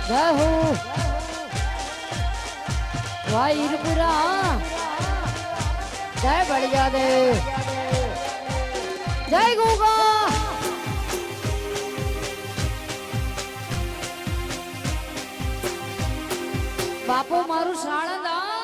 જય હો વાઈરપુરા જય બળિયા દેવ જય ગોગા બાપુ મારું શાળંદા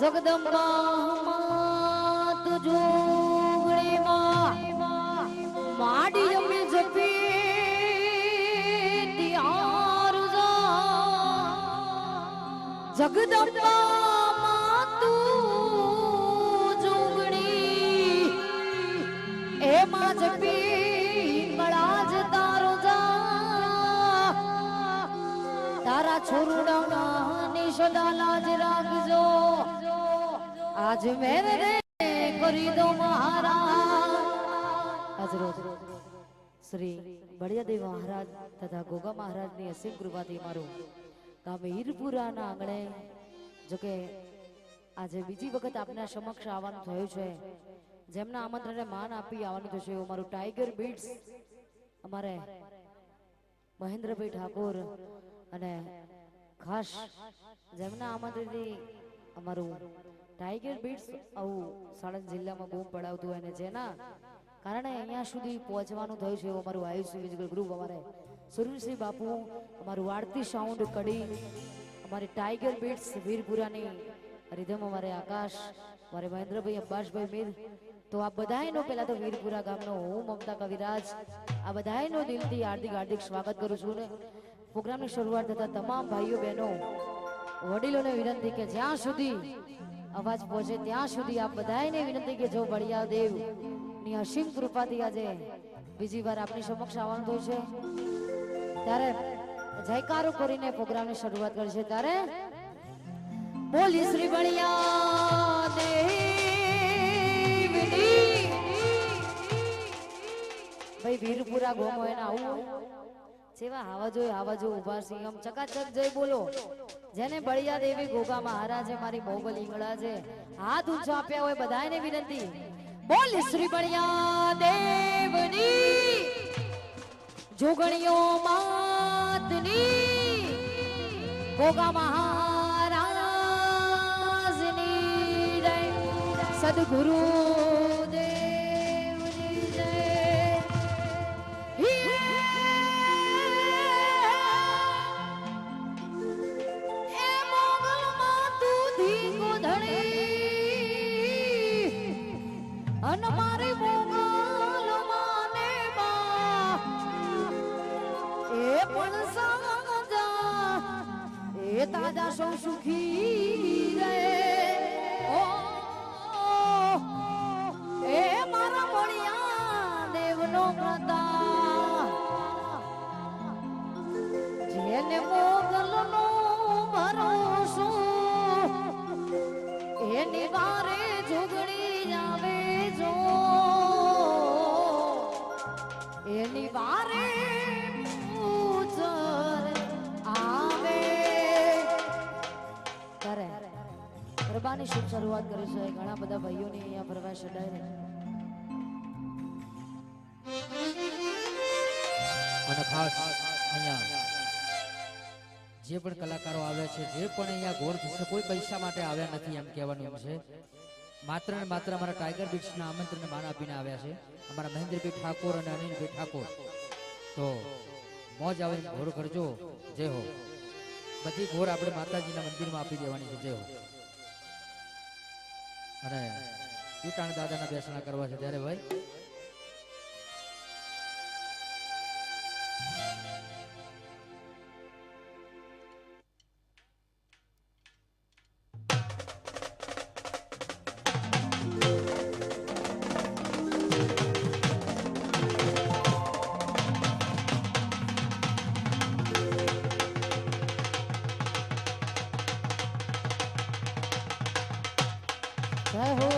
જગદંબા માત જોગણી માં માડી અમે જપી દિયાર જગદંબા માત જોગણી એમાં જપી ગળા જ તારો તારા છોરુડા ની સદા લાજ રાખજો આજ મેરે કરી દો મહારાજ આજ રોજ શ્રી બળિયાદેવ મહારાજ તથા ગોગા મહારાજની અસીમ કૃપાથી મારું ગામ હીરપુરાના આંગણે જોકે આજે બીજી વખત આપના સમક્ષ આવવાનું થયું છે જેમના આમંત્રણને માન આપી આવવાનું થશે એવું મારું ટાઈગર બીટ્સ અમારે મહેન્દ્રભાઈ ઠાકોર અને ખાસ જેમના આમંત્રણથી અમારું ટાઈગર બીટ્સ આવું સાણંદ જિલ્લામાં બૂમ પડાવતું હોય અને જેના કારણે અહીંયા સુધી પહોંચવાનું થયું છે એવું અમારું આયુષ મ્યુઝિકલ ગ્રુપ અમારે સુરવીશ્રી બાપુ અમારું આરતી સાઉન્ડ કડી અમારી ટાઈગર બીટ્સ વીરપુરાની રિધમ અમારે આકાશ મારે મહેન્દ્રભાઈ અબ્બાસભાઈ મીર તો આ બધાયનો પહેલા તો વીરપુરા ગામનો હું મમતા કવિરાજ આ બધાયનો દિલથી હાર્દિક હાર્દિક સ્વાગત કરું છું ને પ્રોગ્રામની શરૂઆત થતા તમામ ભાઈઓ બહેનો વડીલોને વિનંતી કે જ્યાં સુધી અવાજ પહોંચે ત્યાં સુધી આપ બધાને વિનંતી કે જો બળિયા દેવ ની અસીમ કૃપાથી આજે બીજી વાર આપની સમક્ષ આવવાનું થયું છે ત્યારે જયકારો કરીને પ્રોગ્રામની શરૂઆત કરશે ત્યારે બોલી શ્રી બળિયા દેવની ભાઈ વીરપુરા ગોમો એના આવું જેવા હાવા જો ઉભા સિંહ આમ ચકાચક જય બોલો જેને બળિયા દેવી ગોગા મહારાજે મારી મોગલ ઈંગળા છે હાથ ઊંચો આપ્યા હોય બધાને વિનંતી બોલ શ્રી બળિયા દેવની જોગણીઓ માતની ગોગા મહારાજની જય સદગુરુ દેવની જય. એ મોગલમાં તું ધીકો ધણી અન મારી મોગલમાં ને બા એ પણ સાજા એ તાજા સૌ સુખી રહે. એ મારા મળ્યા દેવનો પ્રતાપ જેને મોગલનો ભરોસો એની વારે જોગણી આવે જો એની વારે પૂજર આવે. ત્યારે ગરબાની શુભ શરૂઆત કરી છે. ઘણા બધા ભાઈઓની અહીંયા ફરવા ચડાય અને ખાસ અહીંયા જે પણ કલાકારો આવ્યા છે, જે પણ અહીંયા ગોળ થશે, કોઈ પૈસા માટે આવ્યા નથી એમ કહેવાનું એમ છે. માત્ર ને માત્ર અમારા ટાઈગર બીટ્સના આમંત્રણને માન આપીને આવ્યા છે. અમારા મહેન્દ્રભાઈ ઠાકોર અને અનિલભાઈ ઠાકોર. તો મોજ આવે ઘોર કરજો. જય હો. બધી ઘોર આપણે માતાજીના મંદિરમાં આપી દેવાની છે. જય હો. અને ઉટાણ દાદાના બેસણા કરવા છે ત્યારે ભાઈ જય હો.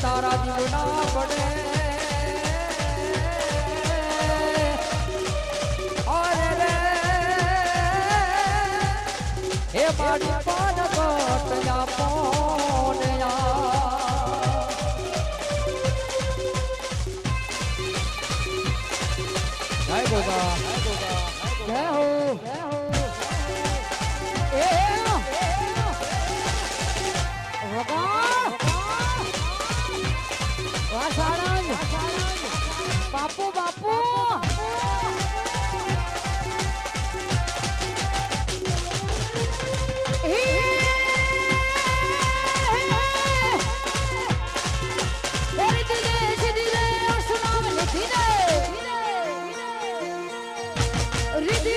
તારા દીવના પડે અરે રે હે મારી પાન કટયા પોનયા જય ગોગા જય હો. બાપુ બાપુ રીતિ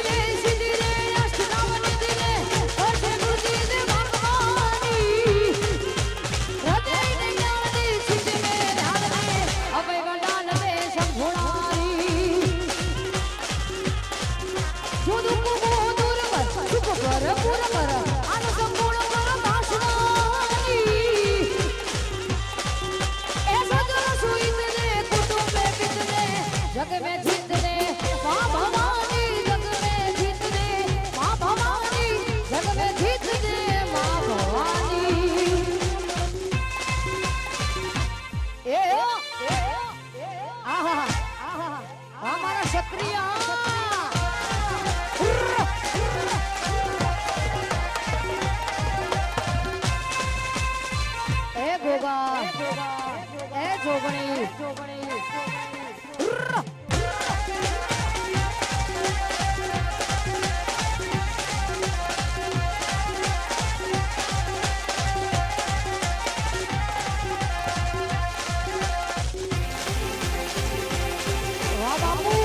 એ જોગણી વાહ બાપુ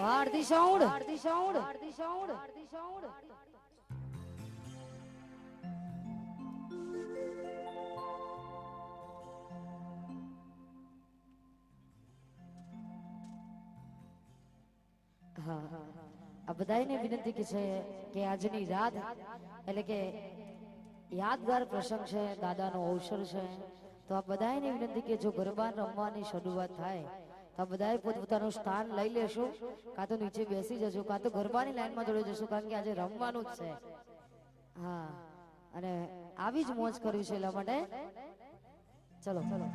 આરતી સાઉન્ડ આરતી સાઉન્ડ આરતી સાઉન્ડ આરતી સાઉન્ડ આ બધાને વિનંતી કે છે કે આજની રાત એટલે કે યાદગાર પ્રસંગ છે, દાદાનો અવસર છે, તો આ બધાને વિનંતી કે જો ગરબા રમવાની શરૂઆત થાય તો આ બધાએ પોતપોતાનું સ્થાન લઈ લેશો, કાં તો નીચે બેસી જશો, કાં તો ગરબાની લાઈનમાં જોડી જશો, કારણ કે આજે રમવાનું જ છે. હા, અને આવી જ મોજ કરવી છે, એટલા માટે ચલો ચલો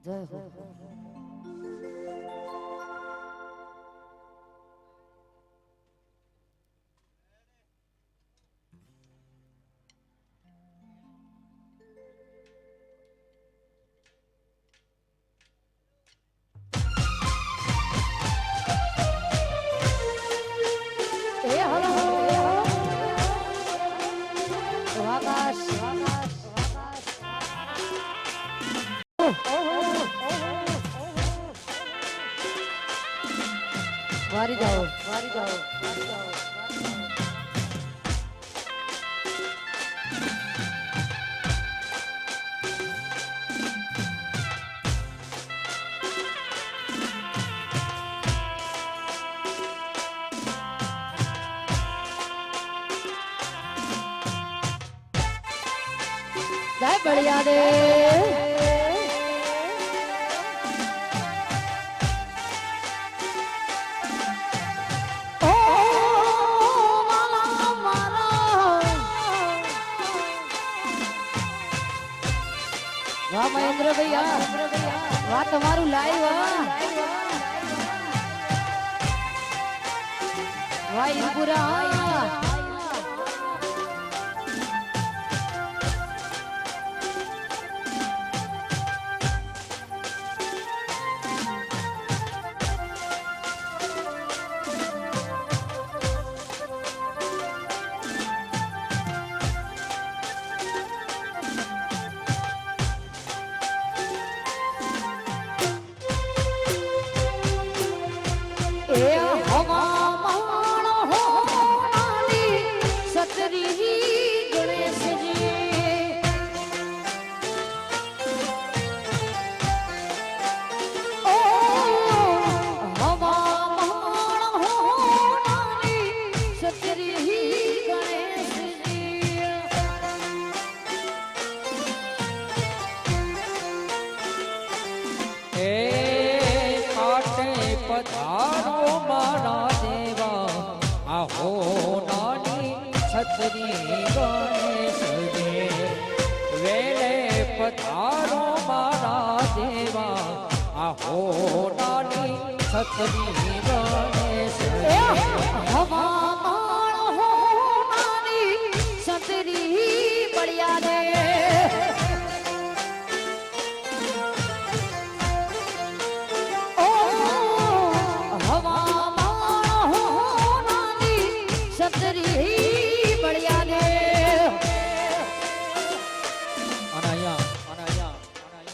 જય હો. એ હલો આકાશ વારી જાઓ વારી જાઓ વારી જાઓ. જય બળિયા દે વાહ મહેન્દ્ર ભૈયા, વાહ તમારું લાઈવ, વાહ ઈપુરા પધારો મારા દેવા, આહો નાની છત્રી ગણેશજી, વેલે પધારો મારા દેવા, આહો નાની છત્રી ગણેશજી. હવા માળ હો નાની છત્રી બળિયા દે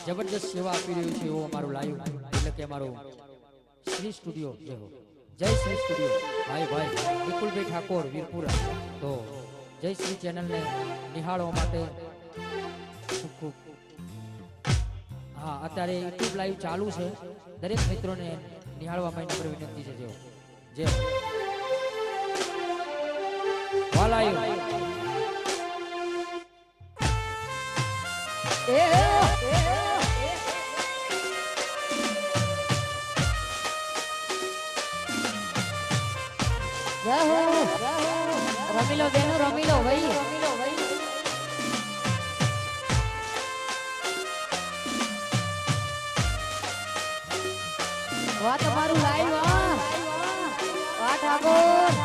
જબરદસ્ત સેવા આપી રહ્યું છે એવું અમારું લાઈવ, એટલે કે અમારું શ્રી સ્ટુડિયો જે હો, જય શ્રી સ્ટુડિયો ભાઈ ભાઈ વિપુલભાઈ ઠાકોર વીરપુરા. તો જય શ્રી ચેનલને નિહાળવા માટે ખૂબ ખૂબ હા, અત્યારે યુટ્યુબ લાઈવ ચાલુ છે, દરેક મિત્રોને નિહાળવા માટે નમ્ર વિનંતી છે. જે વાલાયું રમી લો બેનો, રમી લો ભાઈ. વાહ તમારું લાઈવ વાહ વાહ ઠાકોર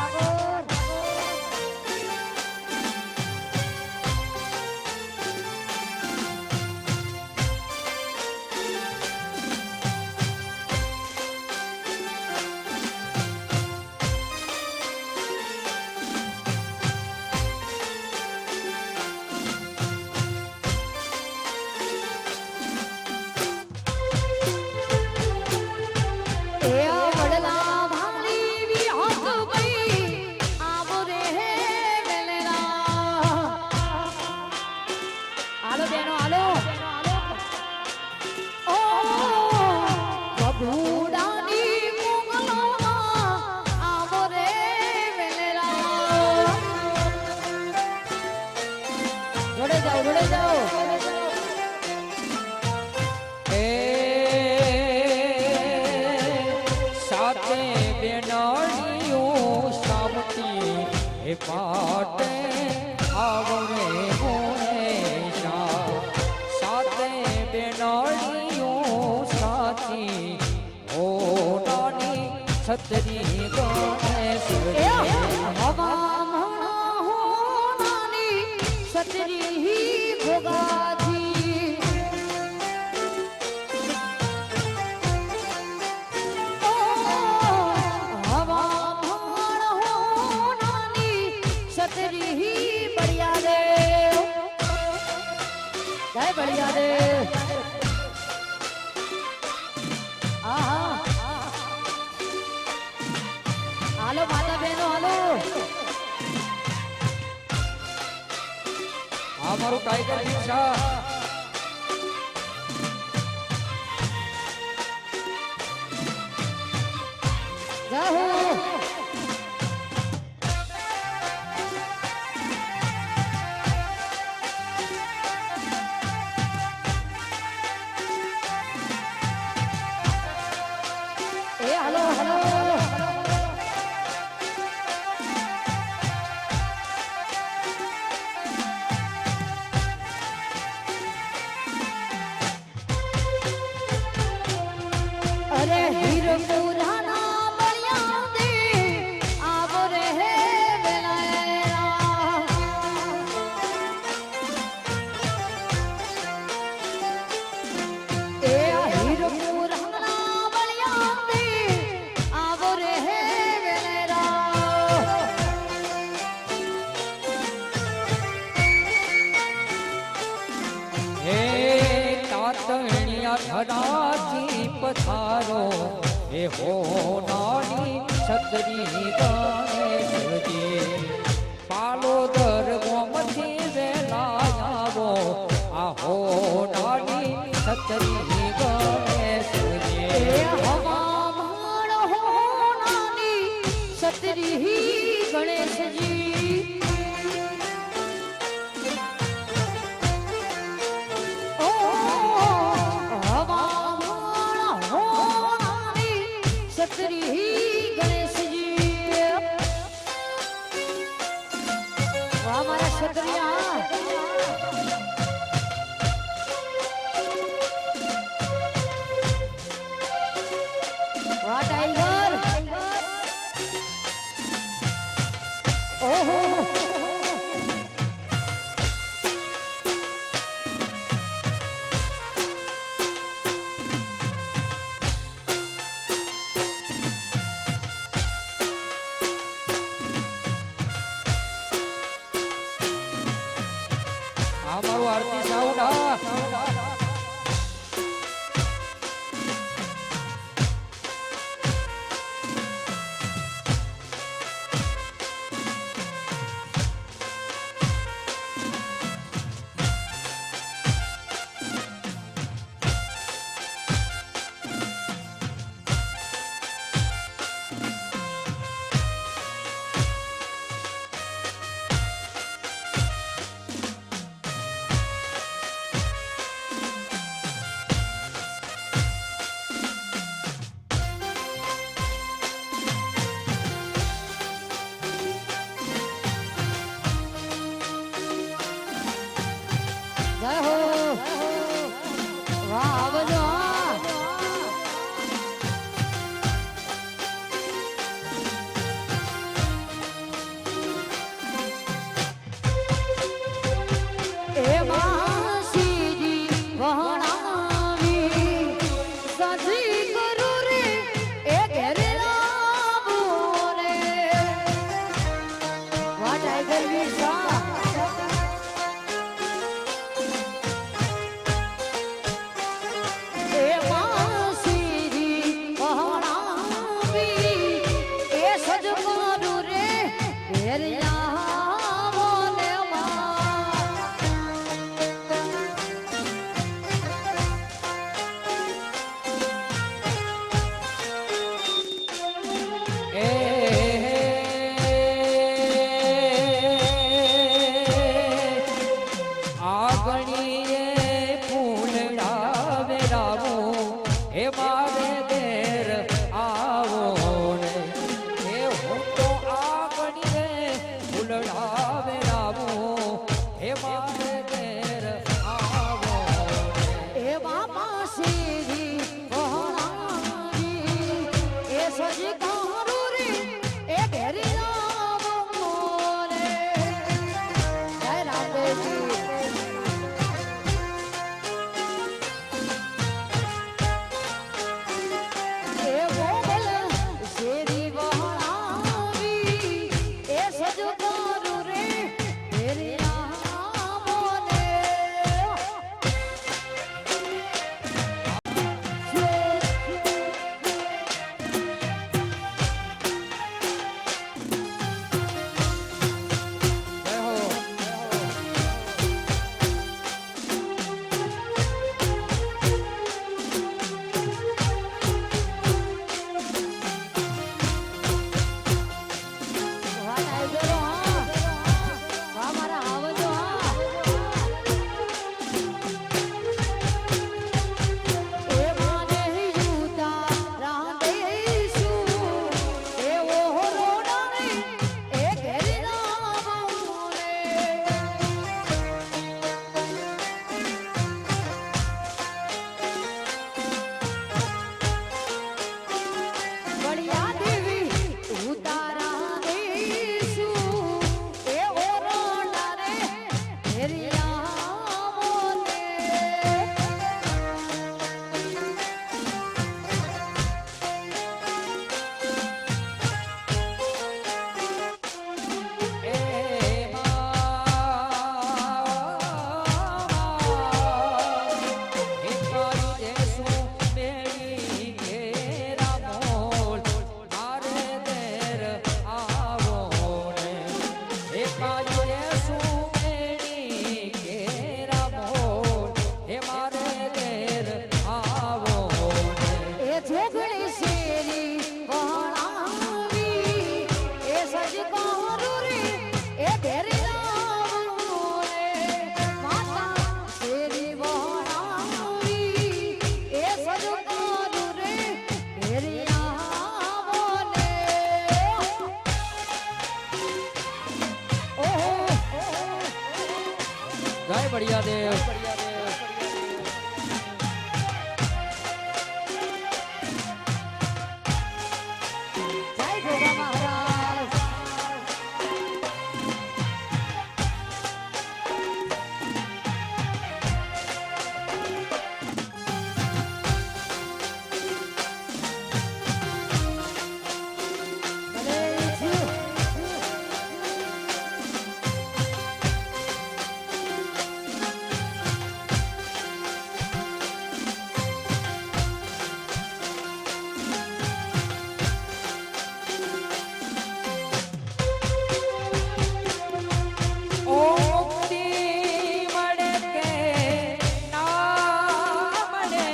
જોડે જાઓ એ સાથે બેનાળીઓ સામતી એ પાટે આવરે મોહેશા સાથે બેનાળીઓ સાચી ઓ નાની છત્રી ગણેશ સતરી ભોગાજી હવા હો નાની સતરી બળિયા દે જય બળિયા દે હાલો માતા બહેનો હાલો અમારું ટાઈગર દીક્ષા જાહો એ હાલો હાલો અરે હીરપુરા ના બળિયા દે આવો રે હે વેલાયરા એ હીરપુરા ના બળિયા દે આવો રે હે વેલાયરા હે તાતણિયા ધરાજી પથારો એ હો નાની છત્રી ગણેશજી પાલોદર ગોમથી વેલા આવો આ હો નાની છત્રી ગણેશજી હવા માણ હો નાની સતરી ગણેશજી ઓ હવા માણ હો નાની સતરી ગણેશજી વાહ મારા ક્ષત્રિયા વાહ ટાઈગર ઓહો અમારું આરતી સાઉન્ડ જય હો વાહ આવજો આગણીએ ફૂલડા વેરાવું હે મારે ઘેર આવો ને હે હું તો આગણીએ ફૂલડા વેરાવું હે મારે ઘેર આવો ને એ બાપા શ્રી વહણાવી એ સજી કારું રે એ ઘેરી રામ મોરે જય રામદેવજી એ બોલ શ્રી વહણાવી એ સજી કારું રે ઘેરી રામ મોરે જય હો વાહ ટાઈગરો હા વાહ મારા આવજો હા એ માને યુતા રાંદેશું એ ઓહો રોડાને એ ઘેરી રામુને બળિયા દેવી ઉતારા દેશું એ ઓરડાને ઘેરી રામોને એ એ જોગણી શેરી વણાવી એ સજકારું રે એ ઘેરી રામુને માતા શેરી વણાવી એ સજકારું રે ઘેરી રામોને ઓહો જય બળિયા દેવ જય ગોગા મહારાજ ભલે જીવ ઓ મુક્તિ મળે કે ના મળે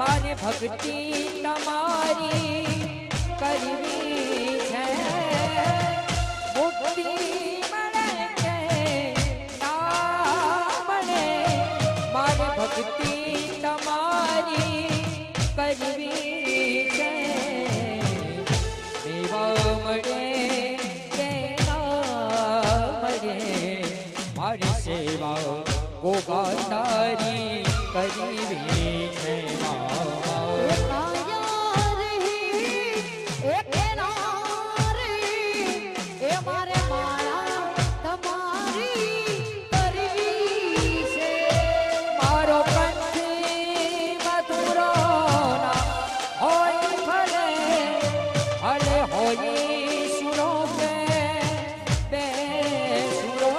મારે ભક્તિ તમારી કરવી છે મુક્તિ મળે કે ના મળે મારે ભક્તિ તમારી કરવી છે દેવા મળે કે ના મળે મારી સેવા ગોગા તારી કરવી છે કાયા રહી એક નારી એ મારે માળા તમારી કરવી છે મારો કંઠી મથુરો ના હોય ભલે ભલે હોય સુરો કે બે સુરો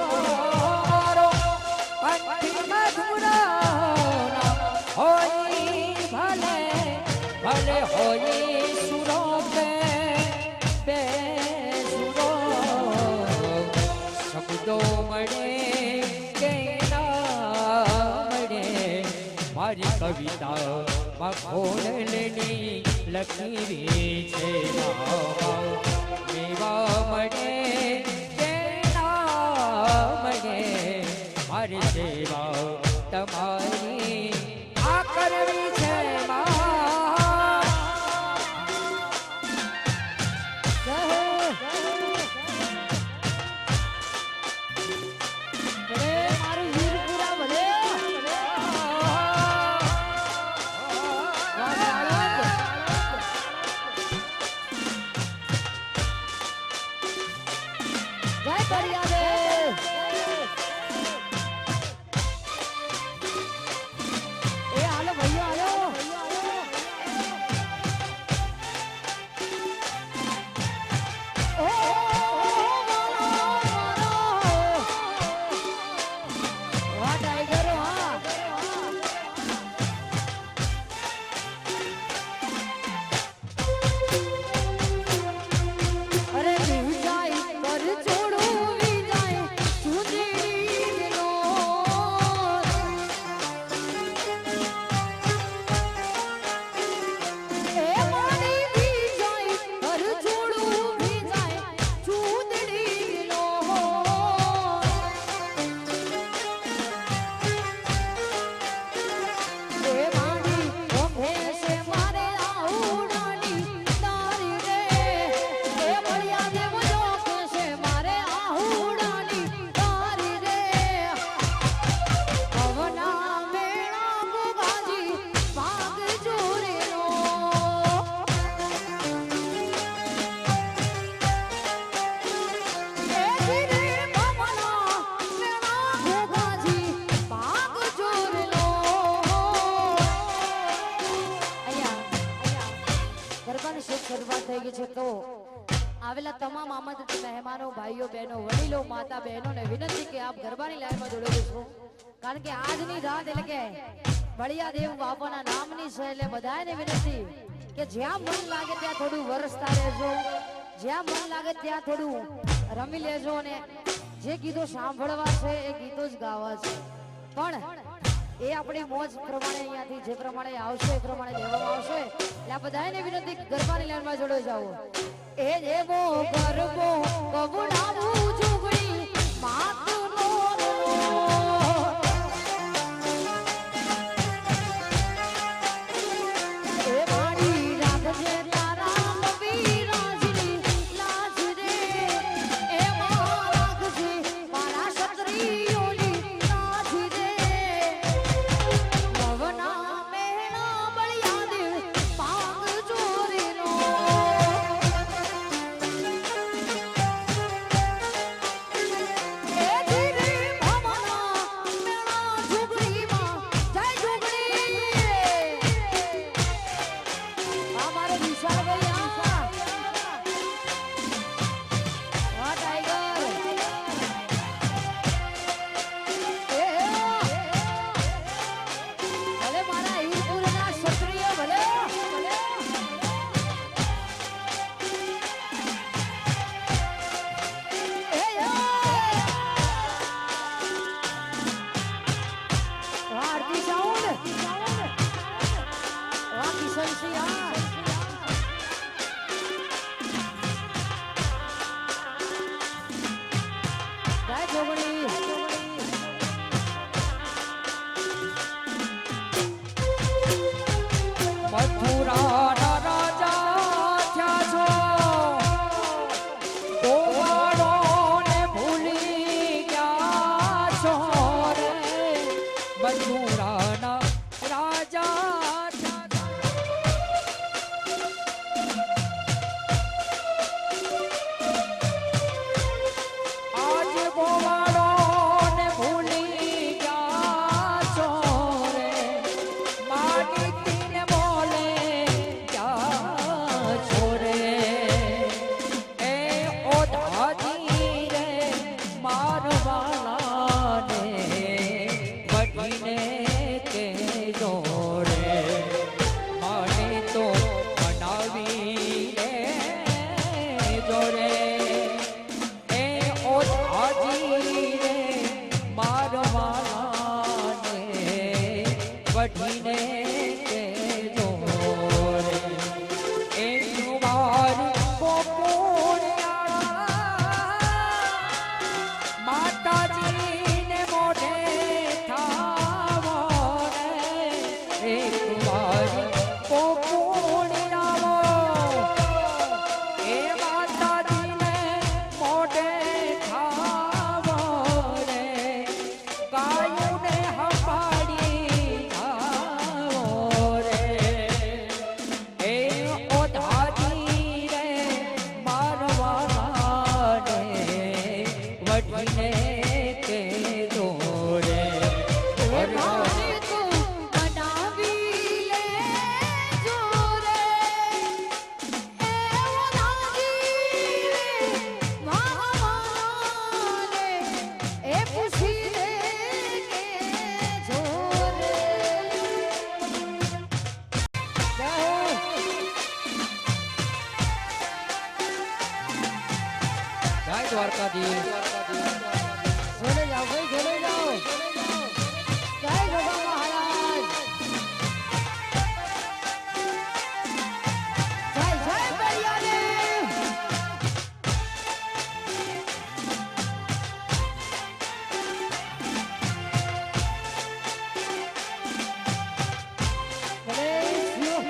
મારો કંઠી મથુરો ના હોય ભલે ભલે હોય સુરો કે બે સુરો શબ્દો મળે કે ના મળે મારી કવિતા મખોડલની લખીવી છે મેવા મળે કે ના મળે મારી સેવા તમારી આ કરવી છે માં આવેલા તમામ આમંત્રિત મહેમાનો ભાઈઓ બહેનો વડીલો માતા બહેનોને વિનંતી કે આપ ગરબાની લાઈનમાં જોડાઈ જશો કારણ કે આજની રાત એટલે કે બળિયા દેવ બાપાના નામની છે એટલે બધાને વિનંતી કે જ્યાં મન લાગે ત્યાં થોડું વરસતા રહેજો જ્યાં મન લાગે ત્યાં થોડું રમી લેજો અને જે ગીતો સાંભળવા છે એ ગીતો જ ગાવા છે પણ એ આપણી મોજ પ્રમાણે અહીંયાથી જે પ્રમાણે આવશે એ પ્રમાણે લેવામાં આવશે એટલે આ બધાને વિનંતી ગરબાની લાઈનમાં જોડાઈ જાઓ એ જેવો ગરબો કબડાવું જુગડી માતુનો એ મારી રાખજે તારા વીરાજની લાજ રે એ રાખજે મારા ક્ષત્રિયોની લાજ રે ભવના મેણા બળિયા દેવ પાગ ચોરીનો માતાજીને મોઢે દ્વારકાધીશ. જોડે જાઓ ભાઈ, જોડે જાઓ. જય ગોગા મહારાજ. જય જય બળિયાદેવ. ગણેશ યો.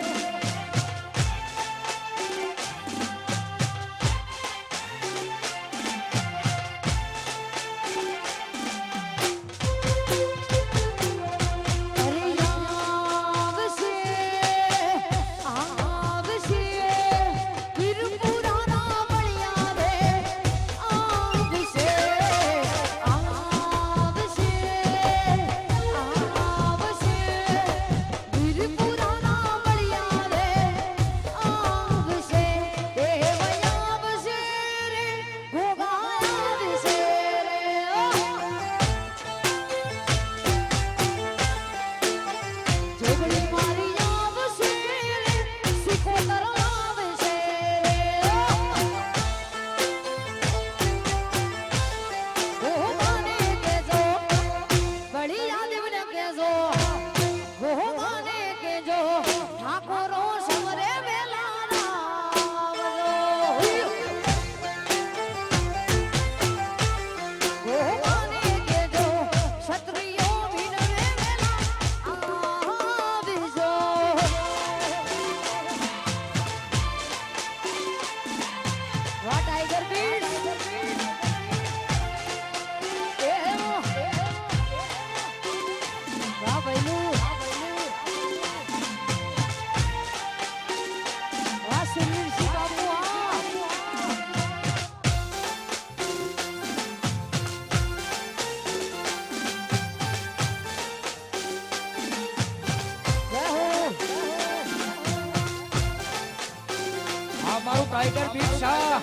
આ મારું ટાઈગર બીટ શાહ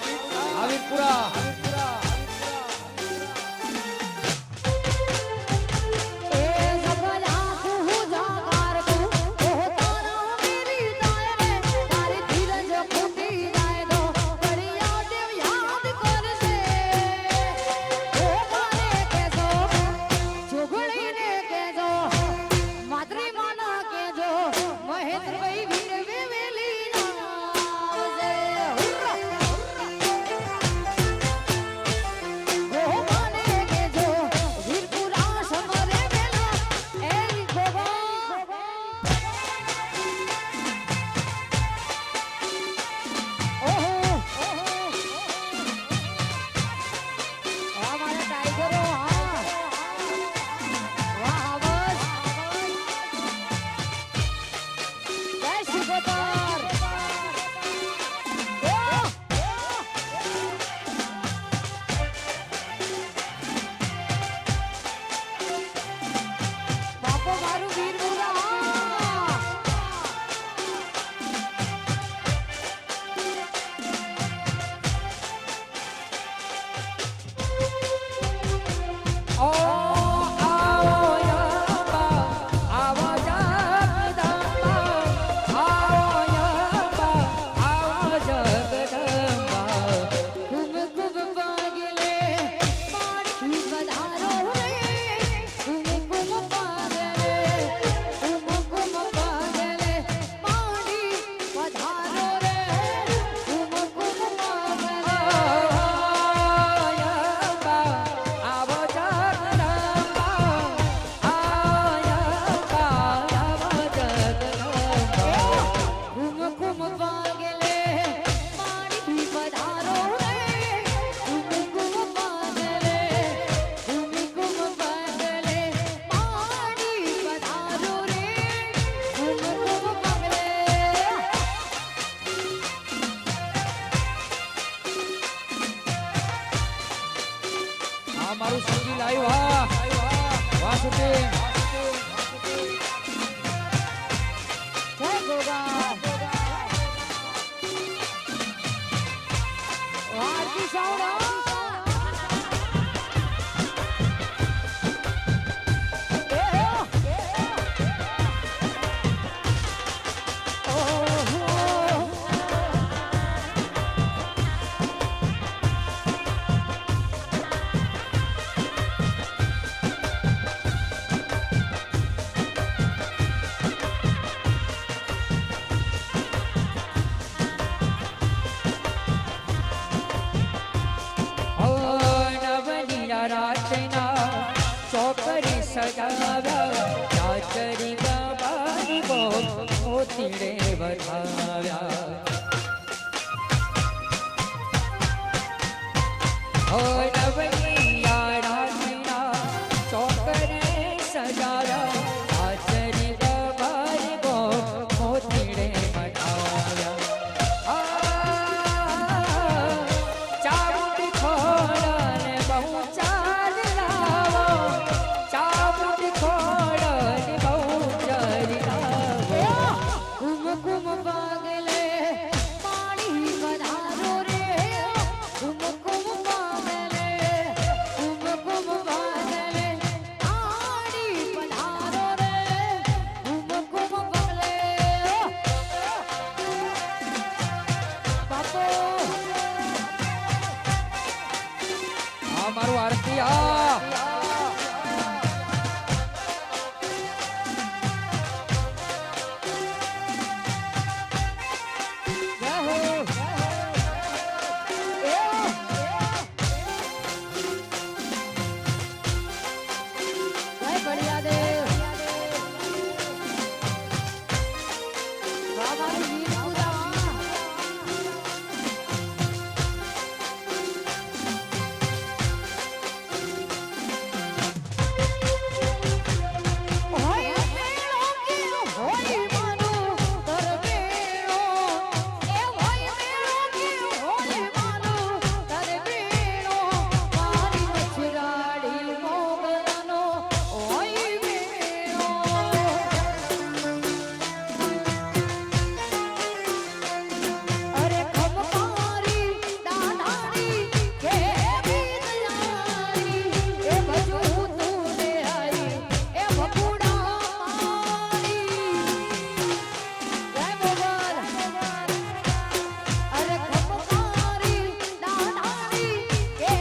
આવીરપુરા. Yes. મોતીડે વધાવ્યા હોય નવની યાડા ચોકરે સજાવ્યા આચરી ગભારી ગોળ મોતીડે વધાવ્યા ચામુંડ ખોડને બહુ ચાલ લાવો ચામુંડ ખોડને બહુ ચાલ લાવો કુમ કુમ પાગલે પાણી વધારો રે કુમ કુમ પાગલે પાણી વધારો રે કુમ કુમ પાગલે બાપો આ મારું આરતી આ જય હો જય બળિયા દેવ બાબાની વીર પૂજા હોય મેળો કે હોય માનો તરબેડો એ હોય મેળો કે હોય માનો તરબેડો મારી મચરાડી મોગલનો હોય મેળો અરે ખમકારી દાનારી કે બીદયારી એ ભજુ તું રે આઈ એ ભગુડા મારી જય મોગલ અરે ખમકારી દાનારી કે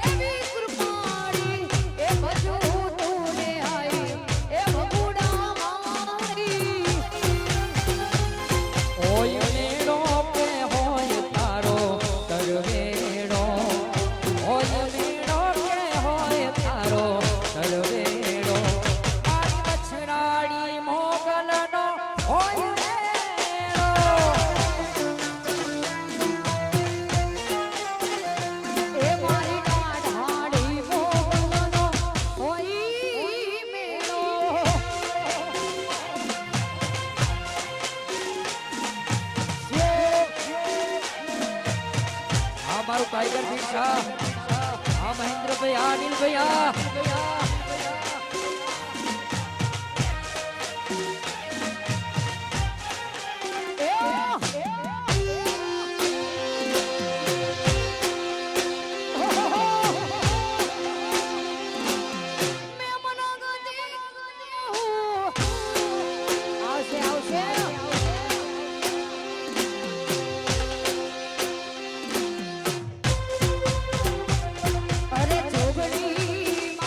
એવી કૃપાળી એ ભજુ તું રે આઈ એ ભગુડા મારી હોય મેળો કે હોય તારો તરવેડો હોય મેળો કે હોય તારો તરવેડો મારી મછરાડી મોગલનો હોય મેળો એ મારી દાઢાડી મોગલનો હોય મેળો આ મારું ટાઈગર બીટ છે આ મહેન્દ્રભાઈ આ અનિલભાઈ આ આવશે આવશે અરે જોગણી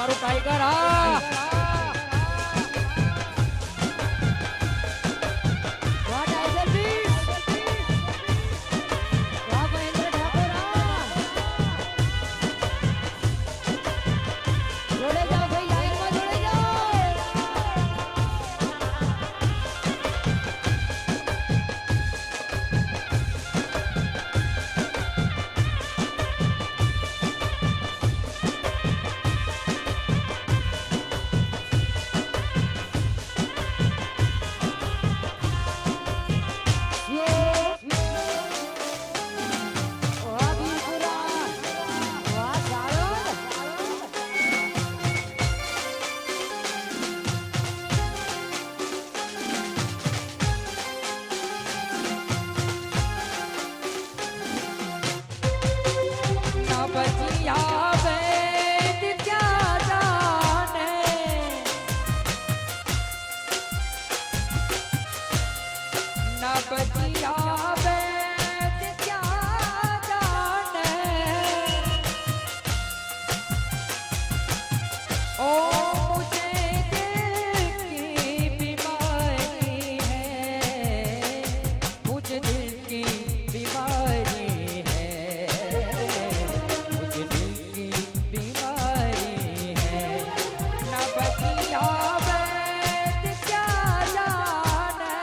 મારું ટાઈગર હા વાહ ટાઈગર બીચ વાહ મહેન્દ્ર ઠાકોર જોડે જાઓ ભાઈ લાઈનમાં જોડે જાઓ વાહ વીરપુરા વાહ સાળંગ ના પછી આવે ત્યાં જાને ના પછી આવે ત્યાં જાને ओ मुझे दिल की बीमारी है मुझे दिल की बीमारी है मुझे दिल की बीमारी है ना बतिया बैठ क्या जाने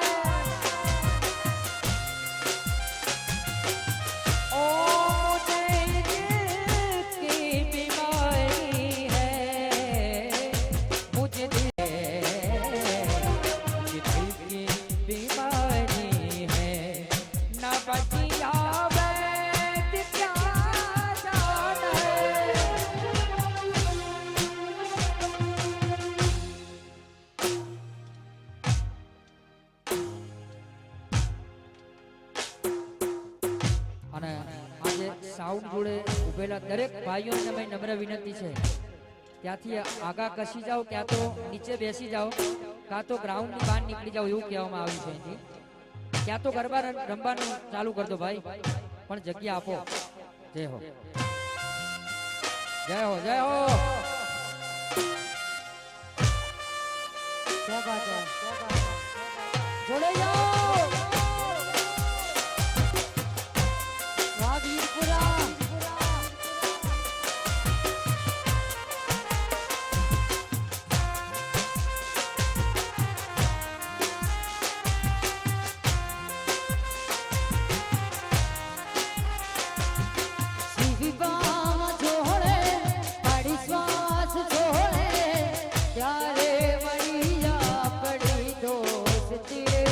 ओ मुझे दिल की बीमारी है मुझे दिल की बीमारी है ना बतिया बैठ क्या जाने અને આજે સાઉન્ડ જોડે ઉભેલા દરેક ભાઈઓને મેં નમ્ર વિનંતી છે ત્યાંથી આગા કસી જાઓ ક્યાં તો નીચે બેસી જાઓ કાં તો ગ્રાઉન્ડની બહાર નીકળી જાઓ એવું કહેવામાં આવ્યું છે અહીંથી ક્યાં તો ગરબા રમવાનું ચાલુ કરી દો ભાઈ પણ જગ્યા આપો જય હો જય હો જય હો क्या बात है जोड़े जाओ वाह वीरपुरा સીવી બામાં જોડે પાડી શ્વાસ જોડે ત્યારે વળી પડી દોસ્તી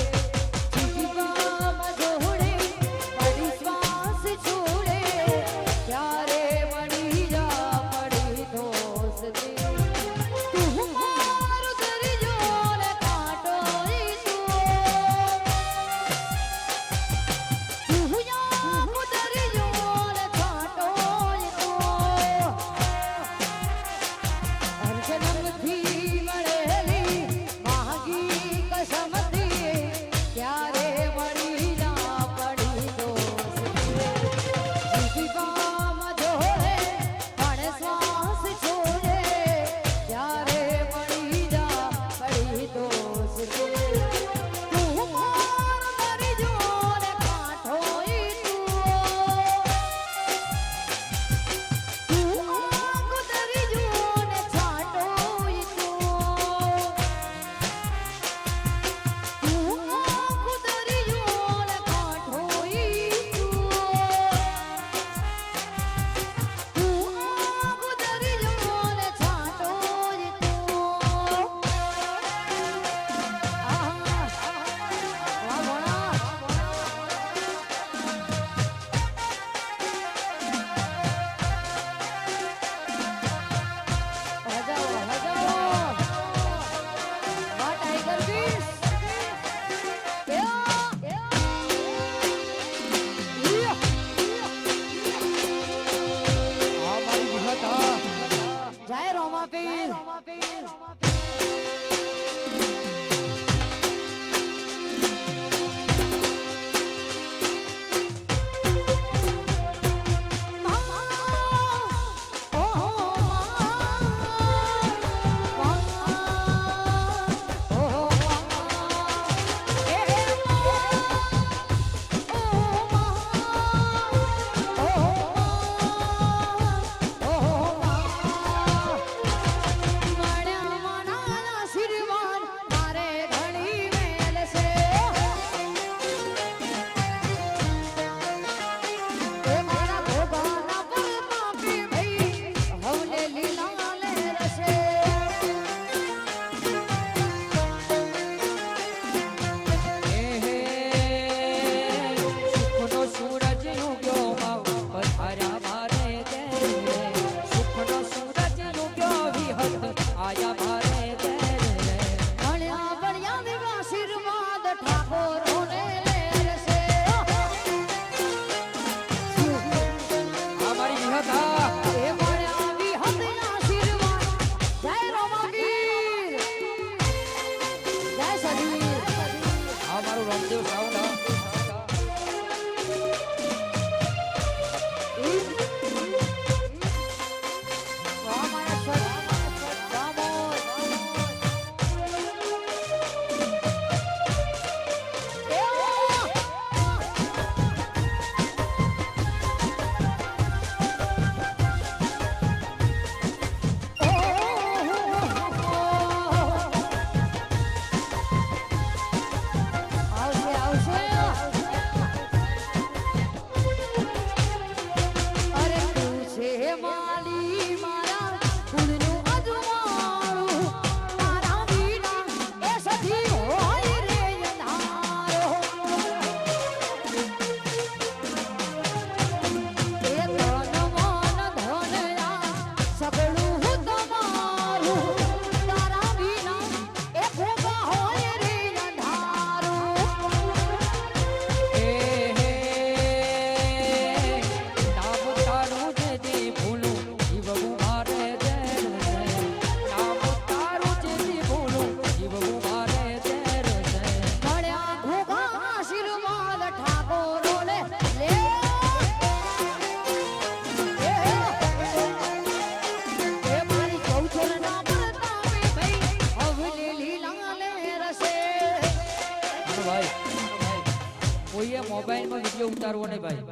વિડીયો ઉતારવો નહીં ભાઈ.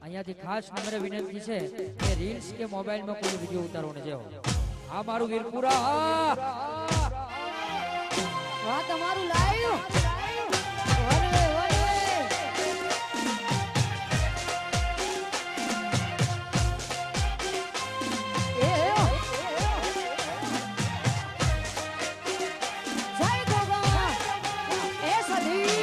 અહીંયાથી ખાસ નમ્ર વિનંતી છે કે રીલ્સ કે મોબાઈલમાં કોઈ વિડીયો ઉતારવો નહીં. જેવો આ મારું વીરપુરા, વાહ તમારું લાઈવ વનવે વનવે એ જય ગોગા એ સધી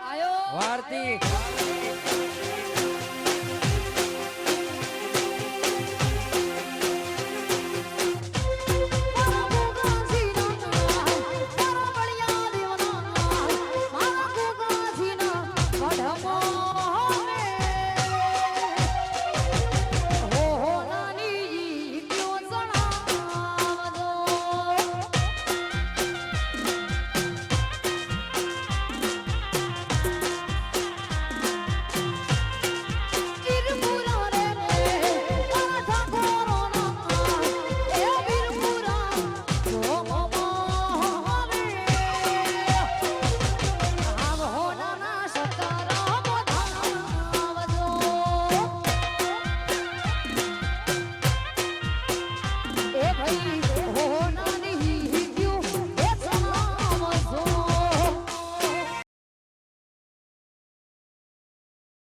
આયો વારતી